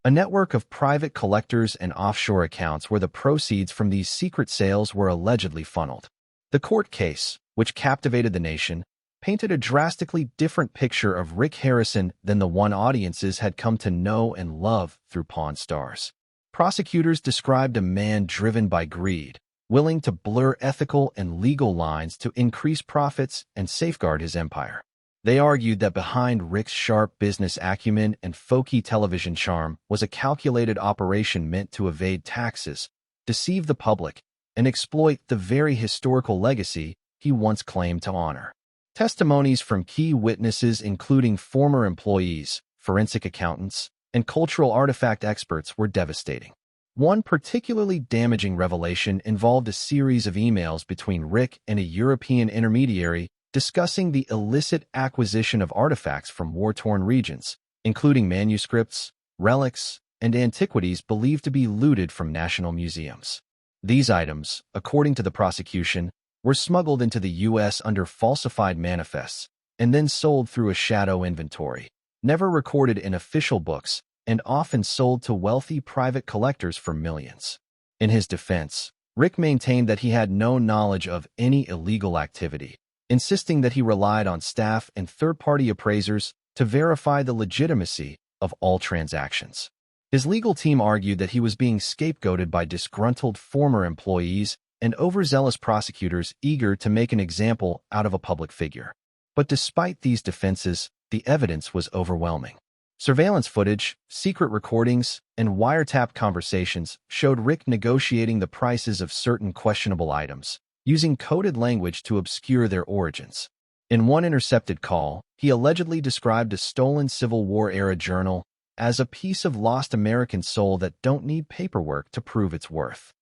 a network of private collectors and offshore accounts where the proceeds from these secret sales were allegedly funneled. The court case, which captivated the nation, painted a drastically different picture of Rick Harrison than the one audiences had come to know and love through Pawn Stars. Prosecutors described a man driven by greed, willing to blur ethical and legal lines to increase profits and safeguard his empire. They argued that behind Rick's sharp business acumen and folky television charm was a calculated operation meant to evade taxes, deceive the public, and exploit the very historical legacy he once claimed to honor. Testimonies from key witnesses, including former employees, forensic accountants, and cultural artifact experts, were devastating. One particularly damaging revelation involved a series of emails between Rick and a European intermediary discussing the illicit acquisition of artifacts from war-torn regions, including manuscripts, relics, and antiquities believed to be looted from national museums. These items, according to the prosecution, were smuggled into the U.S. under falsified manifests and then sold through a shadow inventory, never recorded in official books, and often sold to wealthy private collectors for millions. In his defense, Rick maintained that he had no knowledge of any illegal activity, insisting that he relied on staff and third-party appraisers to verify the legitimacy of all transactions. His legal team argued that he was being scapegoated by disgruntled former employees and overzealous prosecutors eager to make an example out of a public figure. But despite these defenses, the evidence was overwhelming. Surveillance footage, secret recordings, and wiretap conversations showed Rick negotiating the prices of certain questionable items, using coded language to obscure their origins. In one intercepted call, he allegedly described a stolen Civil War-era journal as a piece of lost American soul that don't need paperwork to prove its worth.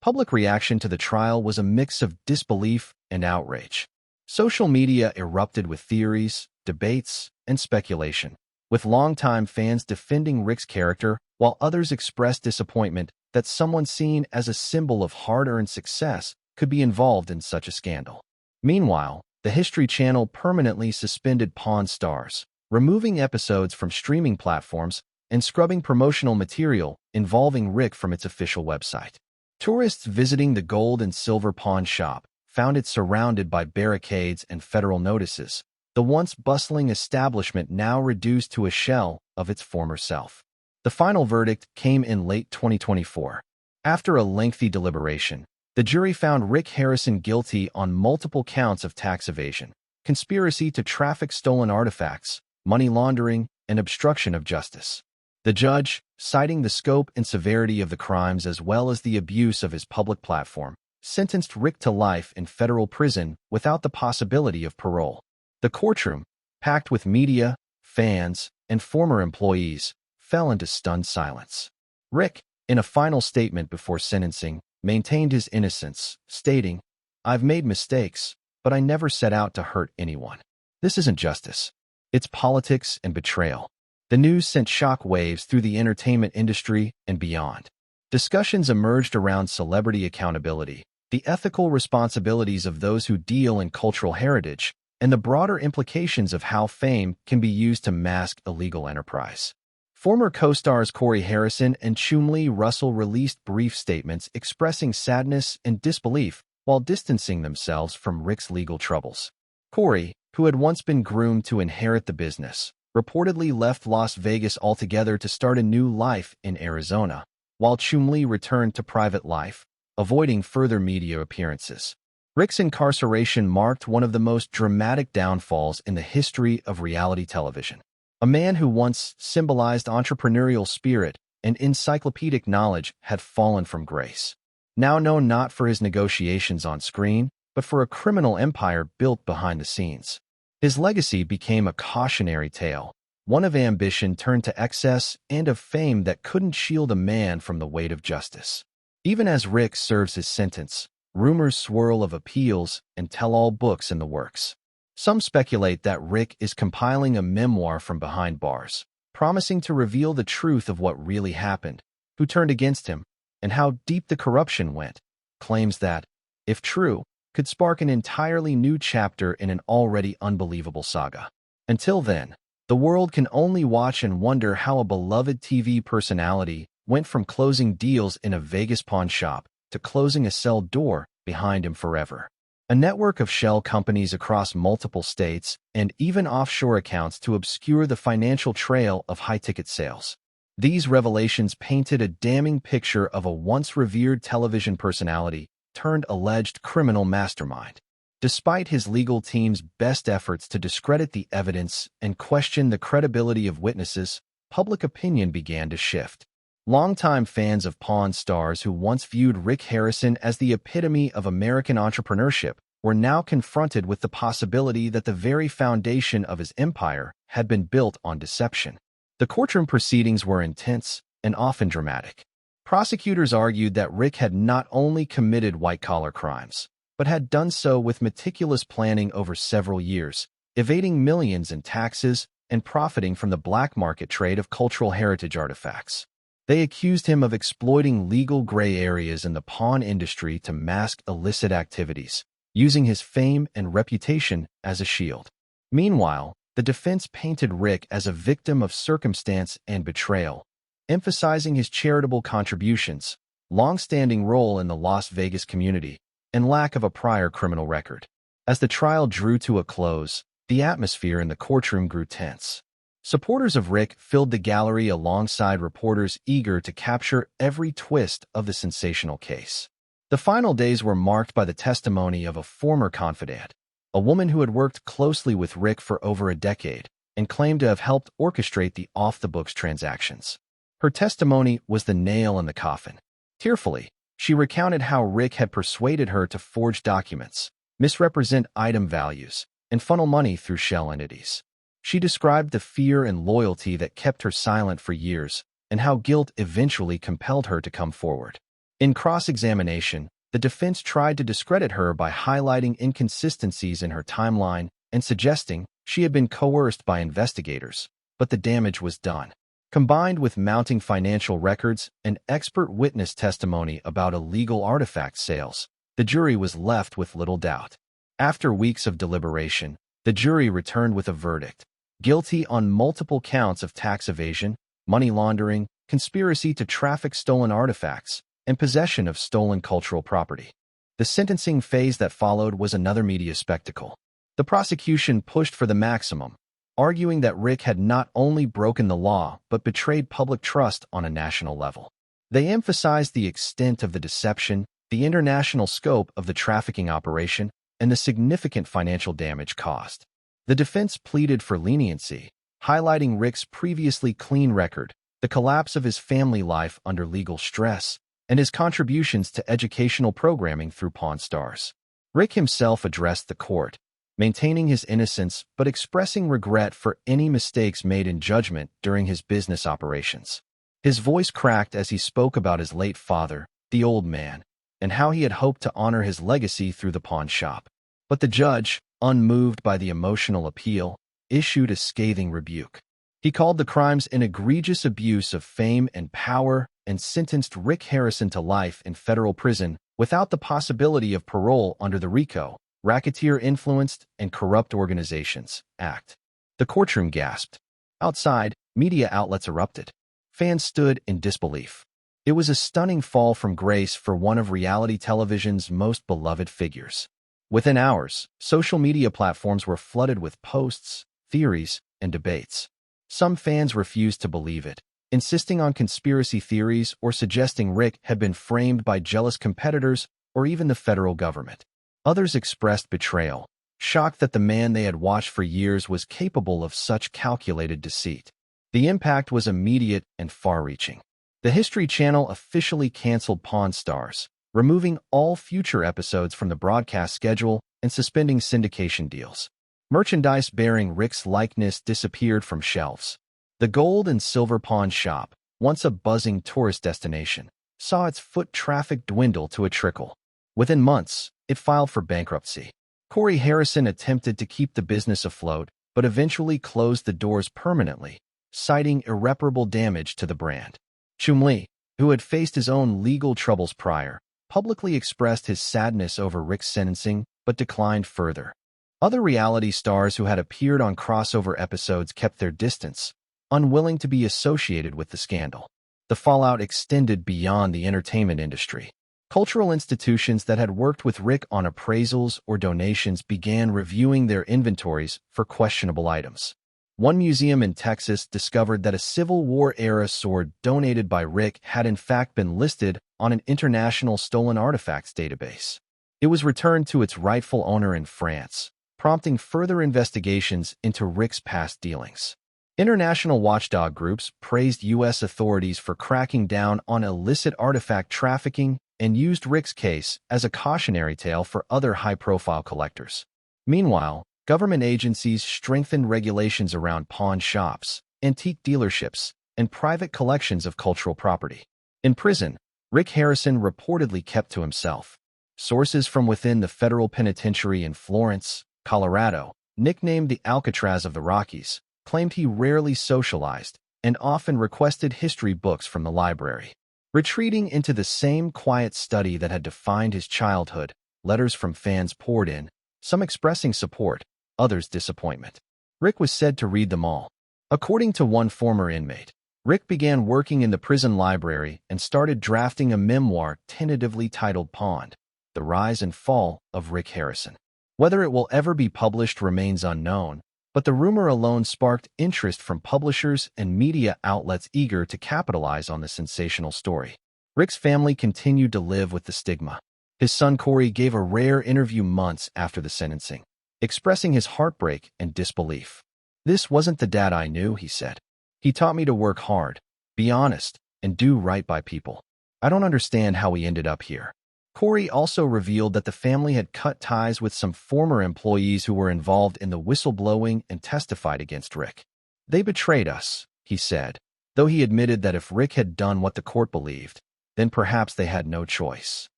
Public reaction to the trial was a mix of disbelief and outrage. Social media erupted with theories, debates, and speculation, with longtime fans defending Rick's character while others expressed disappointment that someone seen as a symbol of hard-earned success could be involved in such a scandal. Meanwhile, the History Channel permanently suspended Pawn Stars, removing episodes from streaming platforms and scrubbing promotional material involving Rick from its official website. Tourists visiting the gold and silver pawn shop found it surrounded by barricades and federal notices, the once bustling establishment now reduced to a shell of its former self. The final verdict came in late 2024. After a lengthy deliberation, the jury found Rick Harrison guilty on multiple counts of tax evasion, conspiracy to traffic stolen artifacts, money laundering, and obstruction of justice. The judge, citing the scope and severity of the crimes as well as the abuse of his public platform, sentenced Rick to life in federal prison without the possibility of parole. The courtroom, packed with media, fans, and former employees, fell into stunned silence. Rick, in a final statement before sentencing, maintained his innocence, stating, "I've made mistakes, but I never set out to hurt anyone. This isn't justice. It's politics and betrayal." The news sent shock waves through the entertainment industry and beyond. Discussions emerged around celebrity accountability, the ethical responsibilities of those who deal in cultural heritage, and the broader implications of how fame can be used to mask illegal enterprise. Former co-stars Corey Harrison and Chumlee Russell released brief statements expressing sadness and disbelief while distancing themselves from Rick's legal troubles. Corey, who had once been groomed to inherit the business, reportedly left Las Vegas altogether to start a new life in Arizona, while Chumlee returned to private life, avoiding further media appearances. Rick's incarceration marked one of the most dramatic downfalls in the history of reality television. A man who once symbolized entrepreneurial spirit and encyclopedic knowledge had fallen from grace. Now known not for his negotiations on screen, but for a criminal empire built behind the scenes. His legacy became a cautionary tale, one of ambition turned to excess and of fame that couldn't shield a man from the weight of justice. Even as Rick serves his sentence, rumors swirl of appeals and tell-all books in the works. Some speculate that Rick is compiling a memoir from behind bars, promising to reveal the truth of what really happened, who turned against him, and how deep the corruption went. Claims that, if true, could spark an entirely new chapter in an already unbelievable saga. Until then, The world can only watch and wonder how a beloved TV personality went from closing deals in a Vegas pawn shop to closing a cell door behind him forever. A network of shell companies across multiple states and even offshore accounts to obscure the financial trail of high-ticket sales. These revelations painted a damning picture of a once revered television personality turned alleged criminal mastermind. Despite his legal team's best efforts to discredit the evidence and question the credibility of witnesses, public opinion began to shift. Longtime fans of Pawn Stars who once viewed Rick Harrison as the epitome of American entrepreneurship were now confronted with the possibility that the very foundation of his empire had been built on deception. The courtroom proceedings were intense and often dramatic. Prosecutors argued that Rick had not only committed white-collar crimes, but had done so with meticulous planning over several years, evading millions in taxes and profiting from the black market trade of cultural heritage artifacts. They accused him of exploiting legal gray areas in the pawn industry to mask illicit activities, using his fame and reputation as a shield. Meanwhile, the defense painted Rick as a victim of circumstance and betrayal, emphasizing his charitable contributions, long-standing role in the Las Vegas community, and lack of a prior criminal record. As the trial drew to a close, the atmosphere in the courtroom grew tense. Supporters of Rick filled the gallery alongside reporters eager to capture every twist of the sensational case. The final days were marked by the testimony of a former confidant, a woman who had worked closely with Rick for over a decade and claimed to have helped orchestrate the off-the-books transactions. Her testimony was the nail in the coffin. Tearfully, she recounted how Rick had persuaded her to forge documents, misrepresent item values, and funnel money through shell entities. She described the fear and loyalty that kept her silent for years and how guilt eventually compelled her to come forward. In cross-examination, the defense tried to discredit her by highlighting inconsistencies in her timeline and suggesting she had been coerced by investigators, but the damage was done. Combined with mounting financial records and expert witness testimony about illegal artifact sales, the jury was left with little doubt. After weeks of deliberation, the jury returned with a verdict: guilty on multiple counts of tax evasion, money laundering, conspiracy to traffic stolen artifacts, and possession of stolen cultural property. The sentencing phase that followed was another media spectacle. The prosecution pushed for the maximum, arguing that Rick had not only broken the law but betrayed public trust on a national level. They emphasized the extent of the deception, the international scope of the trafficking operation, and the significant financial damage caused. The defense pleaded for leniency, highlighting Rick's previously clean record, the collapse of his family life under legal stress, and his contributions to educational programming through Pawn Stars. Rick himself addressed the court, maintaining his innocence but expressing regret for any mistakes made in judgment during his business operations. His voice cracked as he spoke about his late father, the old man, and how he had hoped to honor his legacy through the pawn shop. But the judge, unmoved by the emotional appeal, issued a scathing rebuke. He called the crimes an egregious abuse of fame and power and sentenced Rick Harrison to life in federal prison without the possibility of parole under the RICO, Racketeer-Influenced and Corrupt Organizations Act. The courtroom gasped. Outside, media outlets erupted. Fans stood in disbelief. It was a stunning fall from grace for one of reality television's most beloved figures. Within hours, social media platforms were flooded with posts, theories, and debates. Some fans refused to believe it, insisting on conspiracy theories or suggesting Rick had been framed by jealous competitors or even the federal government. Others expressed betrayal, shocked that the man they had watched for years was capable of such calculated deceit. The impact was immediate and far-reaching. The History Channel officially canceled Pawn Stars, removing all future episodes from the broadcast schedule and suspending syndication deals. Merchandise bearing Rick's likeness disappeared from shelves. The gold and silver pawn shop, once a buzzing tourist destination, saw its foot traffic dwindle to a trickle. Within months, it filed for bankruptcy. Corey Harrison attempted to keep the business afloat, but eventually closed the doors permanently, citing irreparable damage to the brand. Chumlee, who had faced his own legal troubles prior, publicly expressed his sadness over Rick's sentencing but declined further Other reality stars who had appeared on crossover episodes kept their distance, unwilling to be associated with the scandal. The fallout extended beyond the entertainment industry. Cultural institutions that had worked with Rick on appraisals or donations began reviewing their inventories for questionable items. One museum in Texas discovered that a Civil War-era sword donated by Rick had in fact been listed on an international stolen artifacts database. It was returned to its rightful owner in France, prompting further investigations into Rick's past dealings. International watchdog groups praised U.S. authorities for cracking down on illicit artifact trafficking and used Rick's case as a cautionary tale for other high-profile collectors. Meanwhile, government agencies strengthened regulations around pawn shops, antique dealerships, and private collections of cultural property. In prison, Rick Harrison reportedly kept to himself. Sources from within the federal penitentiary in Florence, Colorado, nicknamed the Alcatraz of the Rockies, claimed he rarely socialized and often requested history books from the library. Retreating into the same quiet study that had defined his childhood, letters from fans poured in, some expressing support, others disappointment. Rick was said to read them all. According to one former inmate, Rick began working in the prison library and started drafting a memoir tentatively titled Pond: The Rise and Fall of Rick Harrison. Whether it will ever be published remains unknown, but the rumor alone sparked interest from publishers and media outlets eager to capitalize on the sensational story. Rick's family continued to live with the stigma. His son Corey gave a rare interview months after the sentencing, expressing his heartbreak and disbelief. "This wasn't the dad I knew," he said. "He taught me to work hard, be honest, and do right by people. I don't understand how we ended up here." Corey also revealed that the family had cut ties with some former employees who were involved in the whistleblowing and testified against Rick. "They betrayed us," he said, though he admitted that if Rick had done what the court believed, then perhaps they had no choice.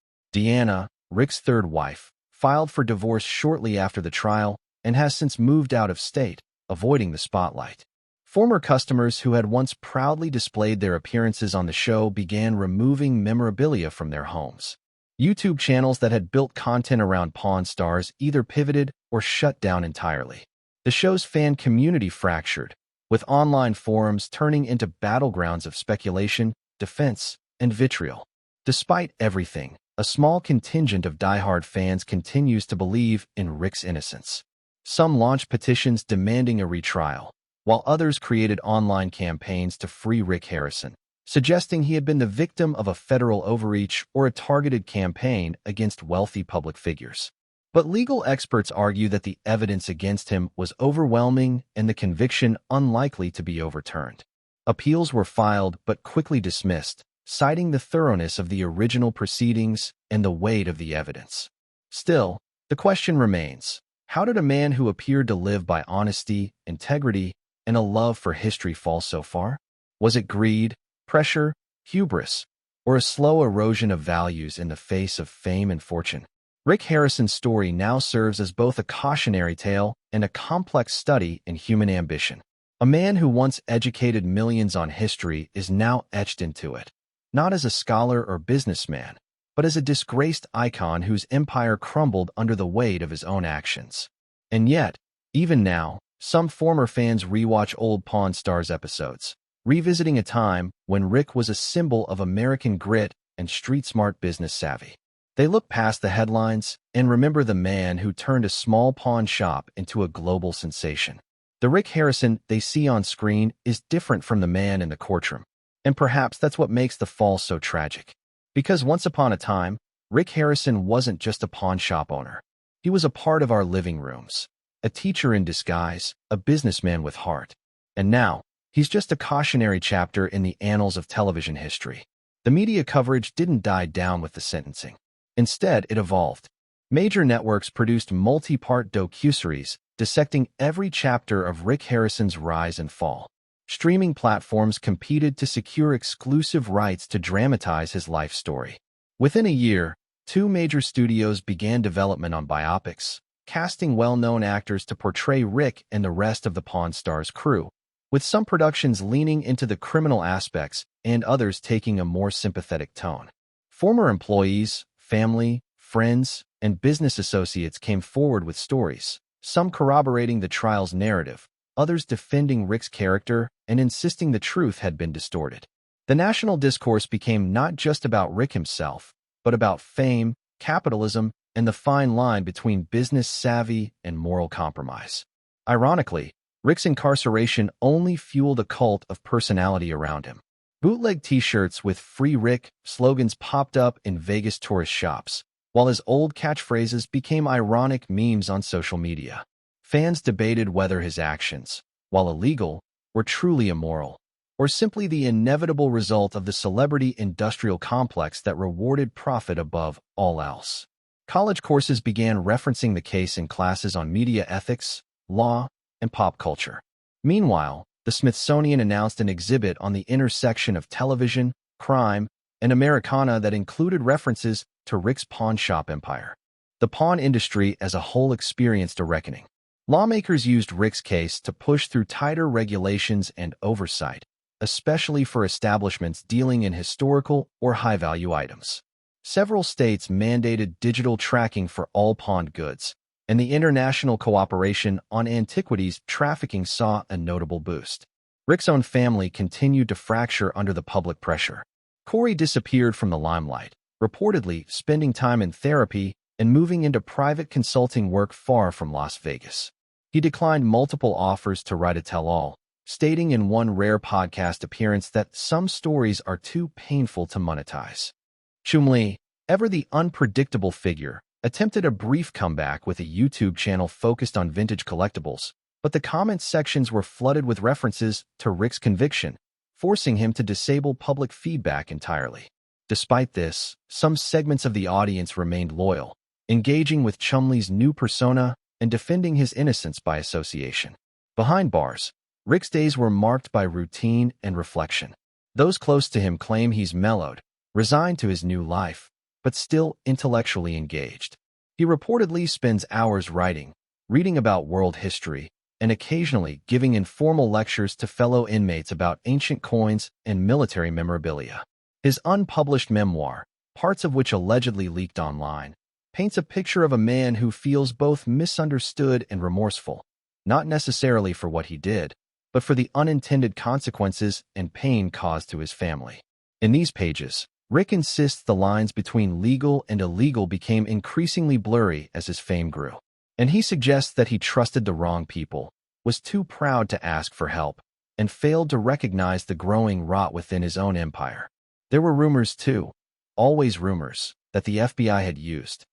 Deanna, Rick's third wife, filed for divorce shortly after the trial and has since moved out of state, avoiding the spotlight. Former customers who had once proudly displayed their appearances on the show began removing memorabilia from their homes. YouTube channels that had built content around Pawn Stars either pivoted or shut down entirely. The show's fan community fractured, with online forums turning into battlegrounds of speculation, defense, and vitriol. Despite everything, a small contingent of diehard fans continues to believe in Rick's innocence. Some launched petitions demanding a retrial, while others created online campaigns to free Rick Harrison, suggesting he had been the victim of a federal overreach or a targeted campaign against wealthy public figures. But legal experts argue that the evidence against him was overwhelming and the conviction unlikely to be overturned. Appeals were filed but quickly dismissed, citing the thoroughness of the original proceedings and the weight of the evidence. Still, the question remains: how did a man who appeared to live by honesty, integrity, and a love for history fall so far? Was it greed, pressure, hubris, or a slow erosion of values in the face of fame and fortune? Rick Harrison's story now serves as both a cautionary tale and a complex study in human ambition. A man who once educated millions on history is now etched into it, not as a scholar or businessman, but as a disgraced icon whose empire crumbled under the weight of his own actions. And yet, even now, some former fans rewatch old Pawn Stars episodes, revisiting a time when Rick was a symbol of American grit and street-smart business savvy. They look past the headlines and remember the man who turned a small pawn shop into a global sensation. The Rick Harrison they see on screen is different from the man in the courtroom. And perhaps that's what makes the fall so tragic. Because once upon a time, Rick Harrison wasn't just a pawn shop owner. He was a part of our living rooms, a teacher in disguise, a businessman with heart. And now, he's just a cautionary chapter in the annals of television history. The media coverage didn't die down with the sentencing. Instead, it evolved. Major networks produced multi-part docuseries dissecting every chapter of Rick Harrison's rise and fall. Streaming platforms competed to secure exclusive rights to dramatize his life story. Within a year, two major studios began development on biopics, casting well-known actors to portray Rick and the rest of the Pawn Stars crew, with some productions leaning into the criminal aspects and others taking a more sympathetic tone. Former employees, family, friends, and business associates came forward with stories, some corroborating the trial's narrative, others defending Rick's character and insisting the truth had been distorted. The national discourse became not just about Rick himself, but about fame, capitalism, and the fine line between business savvy and moral compromise. Ironically, Rick's incarceration only fueled a cult of personality around him. Bootleg t-shirts with "Free Rick" slogans popped up in Vegas tourist shops, while his old catchphrases became ironic memes on social media. Fans debated whether his actions, while illegal, were truly immoral, or simply the inevitable result of the celebrity industrial complex that rewarded profit above all else. College courses began referencing the case in classes on media ethics, law, and pop culture. Meanwhile, the Smithsonian announced an exhibit on the intersection of television, crime, and Americana that included references to Rick's pawn shop empire. The pawn industry as a whole experienced a reckoning. Lawmakers used Rick's case to push through tighter regulations and oversight, especially for establishments dealing in historical or high-value items. Several states mandated digital tracking for all pawned goods, and the international cooperation on antiquities trafficking saw a notable boost. Rick's own family continued to fracture under the public pressure. Corey disappeared from the limelight, reportedly spending time in therapy and moving into private consulting work far from Las Vegas. He declined multiple offers to write a tell-all, stating in one rare podcast appearance that some stories are too painful to monetize. Chumlee, ever the unpredictable figure, attempted a brief comeback with a YouTube channel focused on vintage collectibles, but the comments sections were flooded with references to Rick's conviction, forcing him to disable public feedback entirely. Despite this, some segments of the audience remained loyal, engaging with Chumlee's new persona and defending his innocence by association. Behind bars, Rick's days were marked by routine and reflection. Those close to him claim he's mellowed, resigned to his new life, but still intellectually engaged. He reportedly spends hours writing, reading about world history, and occasionally giving informal lectures to fellow inmates about ancient coins and military memorabilia. His unpublished memoir, parts of which allegedly leaked online, paints a picture of a man who feels both misunderstood and remorseful, not necessarily for what he did, but for the unintended consequences and pain caused to his family. In these pages, Rick insists the lines between legal and illegal became increasingly blurry as his fame grew. And he suggests that he trusted the wrong people, was too proud to ask for help, and failed to recognize the growing rot within his own empire. There were rumors too, always rumors, that the FBI had used